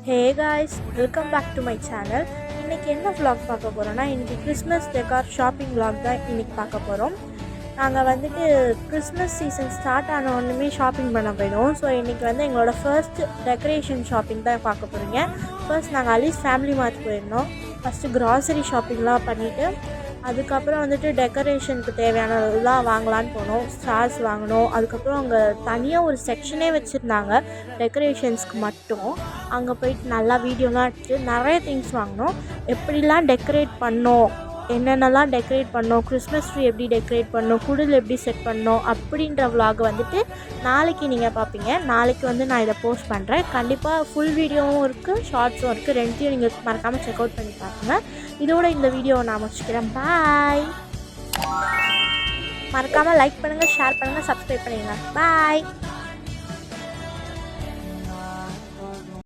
Hey guys, welcome back to my channel. இன்றைக்கி என்ன vlog பார்க்க போகிறோன்னா, இன்றைக்கி கிறிஸ்மஸ் டெக்கார் ஷாப்பிங் vlog தான் இன்றைக்கி பார்க்க போகிறோம். நாங்கள் வந்துட்டு கிறிஸ்மஸ் சீசன் ஸ்டார்ட் ஆன ஒன்றுமே ஷாப்பிங் பண்ண போயிடுவோம். ஸோ இன்றைக்கி வந்து எங்களோட ஃபர்ஸ்ட் டெக்கரேஷன் ஷாப்பிங் தான் பார்க்க போகிறீங்க. ஃபர்ஸ்ட் நாங்கள் அலீஸ் ஃபேமிலி மார்ட் போயிருந்தோம். ஃபஸ்ட்டு க்ராசரி ஷாப்பிங்லாம் பண்ணிவிட்டு அதுக்கப்புறம் வந்துட்டு டெக்கரேஷனுக்கு தேவையானதெல்லாம் வாங்கலான்னு போனோம். ஸ்டார்ஸ் வாங்கினோம். அதுக்கப்புறம் அங்கே தனியாக ஒரு செக்ஷனே வச்சுருந்தாங்க டெக்கரேஷன்ஸ்க்கு மட்டும். அங்கே போயிட்டு நல்லா வீடியோலாம் எடுத்துட்டு நிறைய திங்ஸ் வாங்கினோம். எப்படிலாம் டெக்கரேட் பண்ணோம், என்னென்னலாம் டெக்கரேட் பண்ணோம், கிறிஸ்மஸ் ட்ரீ எப்படி டெக்கரேட் பண்ணோம், குடில் எப்படி செட் பண்ணோம் அப்படின்ற விலாக் வந்துட்டு நாளைக்கு நீங்கள் பார்ப்பீங்க. நாளைக்கு வந்து நான் இதை போஸ்ட் பண்ணுறேன். கண்டிப்பாக ஃபுல் வீடியோவும் இருக்குது, ஷார்ட்ஸும் இருக்குது. ரெண்டையும் நீங்கள் மறக்காமல் செக் அவுட் பண்ணி பாருங்க. இதோட இந்த வீடியோவை நான் முடிச்சுக்கிறேன். பாய். மறக்காமல் லைக் பண்ணுங்கள், ஷேர் பண்ணுங்கள், சப்ஸ்கிரைப் பண்ணிடுங்க. பாய்.